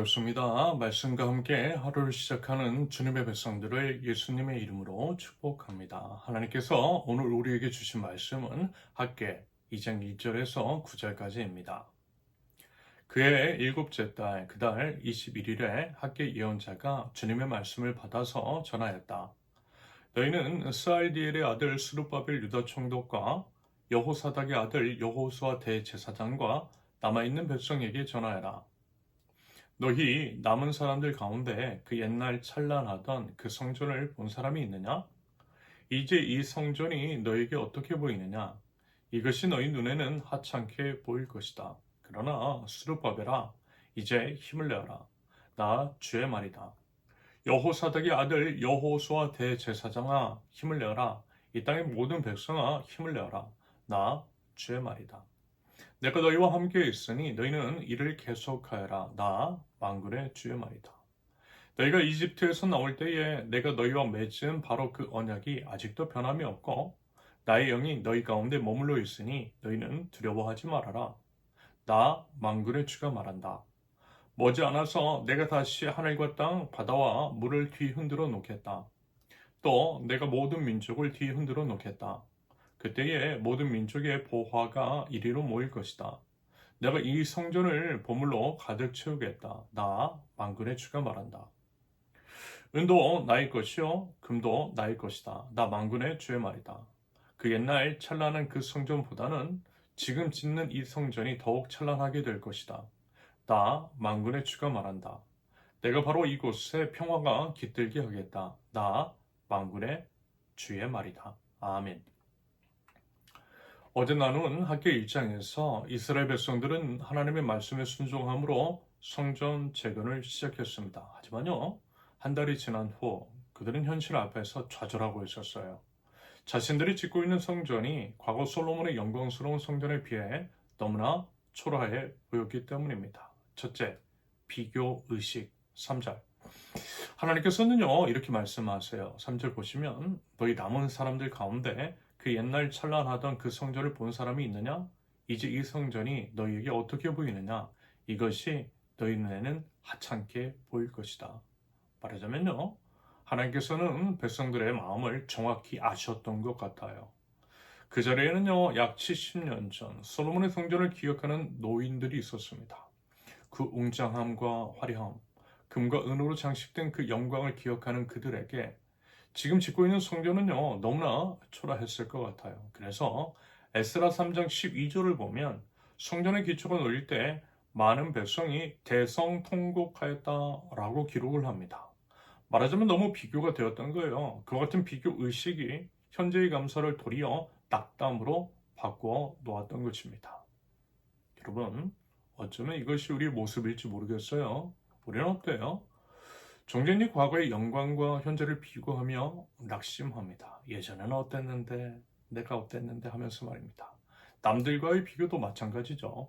반갑습니다. 말씀과 함께 하루를 시작하는 주님의 백성들을 예수님의 이름으로 축복합니다. 하나님께서 오늘 우리에게 주신 말씀은 학개 2장 1절에서 9절까지입니다. 그의 일곱째 달 그달 21일에 학개 예언자가 주님의 말씀을 받아서 전하였다. 너희는 스알디엘의 아들 스룹바벨 유다 총독과 여호사닥의 아들 여호수아 대제사장과 남아있는 백성에게 전하여라. 너희 남은 사람들 가운데 그 옛날 찬란하던 그 성전을 본 사람이 있느냐? 이제 이 성전이 너에게 어떻게 보이느냐? 이것이 너희 눈에는 하찮게 보일 것이다. 그러나 스룹바벨아, 이제 힘을 내어라. 나 주의 말이다. 여호사닥의 아들 여호수아 대제사장아, 힘을 내어라. 이 땅의 모든 백성아, 힘을 내어라. 나 주의 말이다. 내가 너희와 함께 있으니 너희는 이를 계속하여라. 나 만군의 주의 말이다. 너희가 이집트에서 나올 때에 내가 너희와 맺은 바로 그 언약이 아직도 변함이 없고 나의 영이 너희 가운데 머물러 있으니 너희는 두려워하지 말아라. 나 만군의 주가 말한다. 머지않아서 내가 다시 하늘과 땅, 바다와 물을 뒤흔들어 놓겠다. 또 내가 모든 민족을 뒤흔들어 놓겠다. 그때에 모든 민족의 보화가 이리로 모일 것이다. 내가 이 성전을 보물로 가득 채우겠다. 나 만군의 주가 말한다. 은도 나의 것이요 금도 나의 것이다. 나 만군의 주의 말이다. 그 옛날 찬란한 그 성전보다는 지금 짓는 이 성전이 더욱 찬란하게 될 것이다. 나 만군의 주가 말한다. 내가 바로 이곳에 평화가 깃들게 하겠다. 나 만군의 주의 말이다. 아멘. 어제 나눈 학교 1장에서 이스라엘 백성들은 하나님의 말씀에 순종함으로 성전 재건을 시작했습니다. 하지만요, 한 달이 지난 후 그들은 현실 앞에서 좌절하고 있었어요. 자신들이 짓고 있는 성전이 과거 솔로몬의 영광스러운 성전에 비해 너무나 초라해 보였기 때문입니다. 첫째, 비교 의식 3절. 하나님께서는요, 이렇게 말씀하세요. 3절 보시면 너희 남은 사람들 가운데 그 옛날 찬란하던 그 성전을 본 사람이 있느냐? 이제 이 성전이 너희에게 어떻게 보이느냐? 이것이 너희 눈에는 하찮게 보일 것이다. 말하자면요, 하나님께서는 백성들의 마음을 정확히 아셨던 것 같아요. 그 자리에는요, 약 70년 전 솔로몬의 성전을 기억하는 노인들이 있었습니다. 그 웅장함과 화려함, 금과 은으로 장식된 그 영광을 기억하는 그들에게 지금 짓고 있는 성전은요, 너무나 초라했을 것 같아요. 그래서 에스라 3장 12절을 보면 성전의 기초가 놓일 때 많은 백성이 대성통곡하였다라고 기록을 합니다. 말하자면 너무 비교가 되었던 거예요. 그와 같은 비교 의식이 현재의 감사를 도리어 낙담으로 바꾸어 놓았던 것입니다. 여러분, 어쩌면 이것이 우리의 모습일지 모르겠어요. 우리는 어때요? 종종 과거의 영광과 현재를 비교하며 낙심합니다. 예전에는 어땠는데, 내가 어땠는데 하면서 말입니다. 남들과의 비교도 마찬가지죠.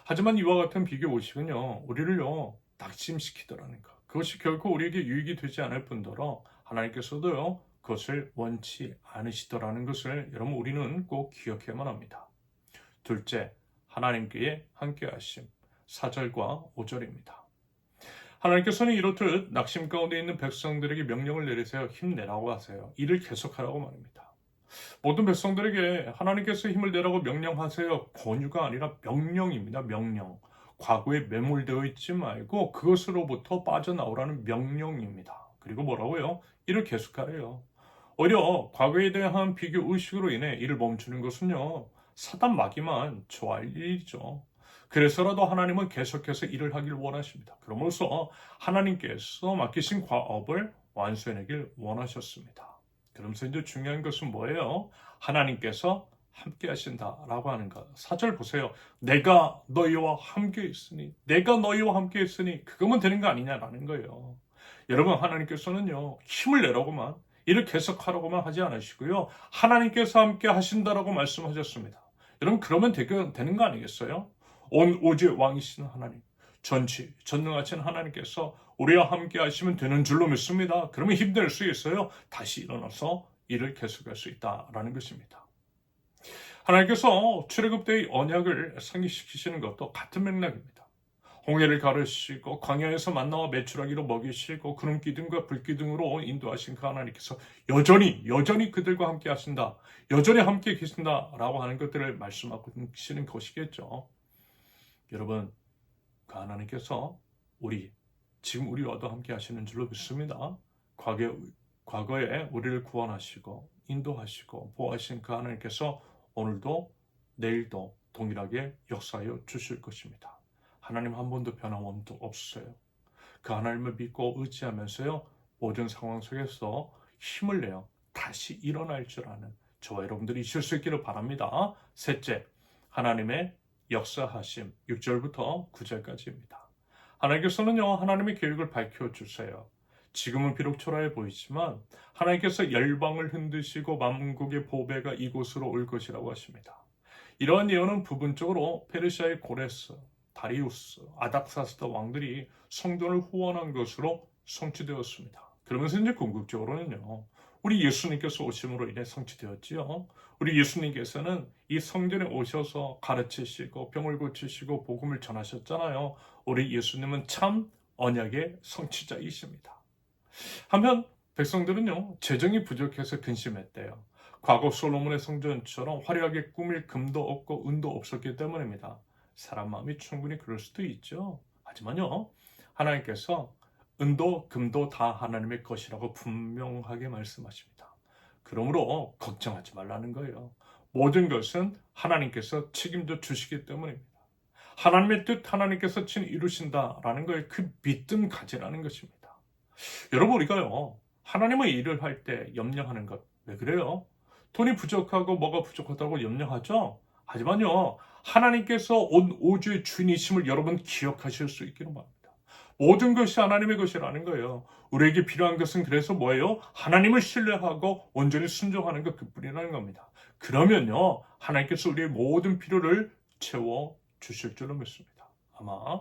하지만 이와 같은 비교 의식은요, 우리를요, 낙심시키더라는 것. 그것이 결코 우리에게 유익이 되지 않을 뿐더러 하나님께서도요, 그것을 원치 않으시더라는 것을 여러분 우리는 꼭 기억해야만 합니다. 둘째, 하나님께 함께하심. 4절과 5절입니다. 하나님께서는 이렇듯 낙심 가운데 있는 백성들에게 명령을 내리세요. 힘내라고 하세요. 일을 계속하라고 말입니다. 모든 백성들에게 하나님께서 힘을 내라고 명령하세요. 권유가 아니라 명령입니다. 명령. 과거에 매몰되어 있지 말고 그것으로부터 빠져나오라는 명령입니다. 그리고 뭐라고요? 일을 계속하래요. 오히려 과거에 대한 비교 의식으로 인해 일을 멈추는 것은요, 사단 마귀만 좋아할 일이죠. 그래서라도 하나님은 계속해서 일을 하길 원하십니다. 그러므로써 하나님께서 맡기신 과업을 완수해내길 원하셨습니다. 그러면서 이제 중요한 것은 뭐예요? 하나님께서 함께 하신다라고 하는 것. 4절 보세요. 내가 너희와 함께 있으니, 내가 너희와 함께 있으니 그거면 되는 거 아니냐라는 거예요. 여러분, 하나님께서는요, 힘을 내라고만, 일을 계속하라고만 하지 않으시고요, 하나님께서 함께 하신다라고 말씀하셨습니다. 여러분, 그러면 되는 거 아니겠어요? 온 오지의 왕이신 하나님, 전능하신 하나님께서 우리와 함께 하시면 되는 줄로 믿습니다. 그러면 힘낼 수 있어요. 다시 일어나서 일을 계속할 수 있다라는 것입니다. 하나님께서 출애굽 때의 언약을 상기시키시는 것도 같은 맥락입니다. 홍해를 가르시고 광야에서 만나와 메추라기로 먹이시고 구름 기둥과 불 기둥으로 인도하신 그 하나님께서 여전히 그들과 함께 하신다. 여전히 함께 계신다라고 하는 것들을 말씀하고 계시는 것이겠죠. 여러분, 그 하나님께서 지금 우리와도 함께 하시는 줄로 믿습니다. 과거에 우리를 구원하시고 인도하시고 보호하신 그 하나님께서 오늘도 내일도 동일하게 역사하여 주실 것입니다. 하나님 한 번도 변함없어요. 그 하나님을 믿고 의지하면서요, 모든 상황 속에서 힘을 내어 다시 일어날 줄 아는 저와 여러분들이 있을 수 있기를 바랍니다. 셋째, 하나님의 역사하심 6절부터 9절까지입니다. 하나님께서는요, 하나님의 계획을 밝혀주세요. 지금은 비록 초라해 보이지만 하나님께서 열방을 흔드시고 만국의 보배가 이곳으로 올 것이라고 하십니다. 이러한 예언은 부분적으로 페르시아의 고레스, 다리우스, 아닥사스다 왕들이 성전을 후원한 것으로 성취되었습니다. 그러면서 이제 궁극적으로는요, 우리 예수님께서 오심으로 인해 성취되었지요. 우리 예수님께서는 이 성전에 오셔서 가르치시고 병을 고치시고 복음을 전하셨잖아요. 우리 예수님은 참 언약의 성취자이십니다. 한편 백성들은요, 재정이 부족해서 근심했대요. 과거 솔로몬의 성전처럼 화려하게 꾸밀 금도 없고 은도 없었기 때문입니다. 사람 마음이 충분히 그럴 수도 있죠. 하지만요, 하나님께서 은도 금도 다 하나님의 것이라고 분명하게 말씀하십니다. 그러므로 걱정하지 말라는 거예요. 모든 것은 하나님께서 책임져 주시기 때문입니다. 하나님의 뜻 하나님께서 친 이루신다라는 거에 그 믿음 가지라는 것입니다. 여러분, 우리가요, 하나님의 일을 할 때 염려하는 것, 왜 그래요? 돈이 부족하고 뭐가 부족하다고 염려하죠? 하지만요, 하나님께서 온 우주의 주인이심을 여러분 기억하실 수 있기를 바랍니다. 모든 것이 하나님의 것이라는 거예요. 우리에게 필요한 것은 그래서 뭐예요? 하나님을 신뢰하고 온전히 순종하는 것 그뿐이라는 겁니다. 그러면요, 하나님께서 우리의 모든 필요를 채워 주실 줄로 믿습니다. 아마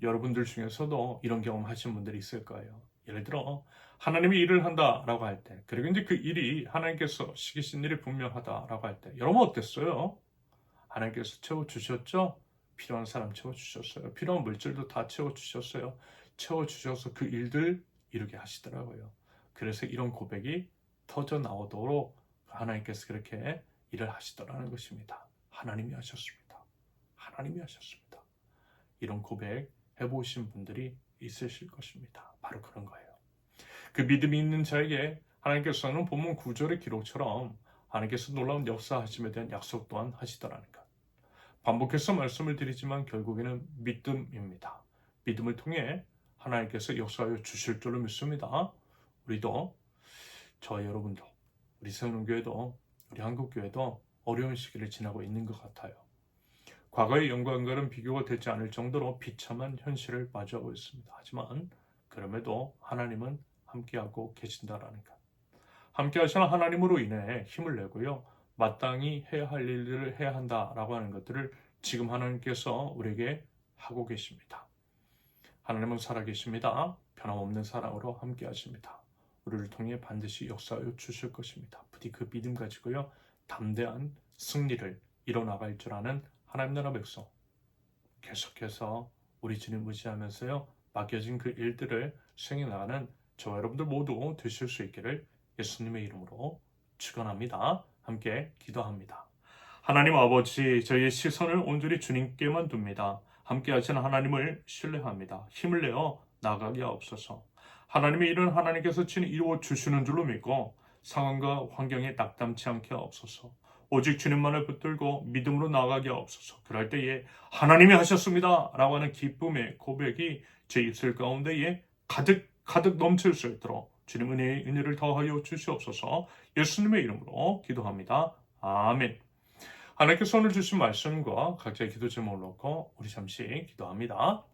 여러분들 중에서도 이런 경험 하신 분들이 있을 거예요. 예를 들어 하나님이 일을 한다라고 할 때, 그리고 이제 그 일이 하나님께서 시키신 일이 분명하다라고 할 때, 여러분 어땠어요? 하나님께서 채워주셨죠? 필요한 사람 채워주셨어요. 필요한 물질도 다 채워주셨어요. 채워주셔서 그 일들 이루게 하시더라고요. 그래서 이런 고백이 터져 나오도록 하나님께서 그렇게 일을 하시더라는 것입니다. 하나님이 하셨습니다. 하나님이 하셨습니다. 이런 고백 해보신 분들이 있으실 것입니다. 바로 그런 거예요. 그 믿음이 있는 자에게 하나님께서는 본문 9절의 기록처럼 하나님께서 놀라운 역사하심에 대한 약속 또한 하시더라는 것. 반복해서 말씀을 드리지만 결국에는 믿음입니다. 믿음을 통해 하나님께서 역사하여 주실 줄로 믿습니다. 우리도, 저와 여러분도, 우리 세운교회도, 우리 한국교회도 어려운 시기를 지나고 있는 것 같아요. 과거의 영광과는 비교가 되지 않을 정도로 비참한 현실을 마주하고 있습니다. 하지만 그럼에도 하나님은 함께하고 계신다라는 것. 함께 하시는 하나님으로 인해 힘을 내고요, 마땅히 해야 할 일들을 해야 한다라고 하는 것들을 지금 하나님께서 우리에게 하고 계십니다. 하나님은 살아계십니다. 변함없는 사랑으로 함께 하십니다. 우리를 통해 반드시 역사하여 주실 것입니다. 부디 그 믿음 가지고요, 담대한 승리를 이뤄나갈 줄 아는 하나님 나라 백성, 계속해서 우리 주님 의지하면서요, 맡겨진 그 일들을 수행해 나가는 저와 여러분들 모두 되실 수 있기를 예수님의 이름으로 축원합니다. 함께 기도합니다. 하나님 아버지, 저희의 시선을 온전히 주님께만 둡니다. 함께 하시는 하나님을 신뢰합니다. 힘을 내어 나가게 하옵소서. 하나님의 일은 하나님께서 친히 이루어 주시는 줄로 믿고 상황과 환경에 낙담치 않게 하옵소서. 오직 주님만을 붙들고 믿음으로 나가게 하옵소서. 그럴 때에 하나님이 하셨습니다 라고 하는 기쁨의 고백이 제 입술 가운데에 가득 넘칠 수 있도록 주님 은혜를 더하여 주시옵소서. 예수님의 이름으로 기도합니다. 아멘. 하나님께서 오늘 주신 말씀과 각자의 기도 제목을 놓고 우리 잠시 기도합니다.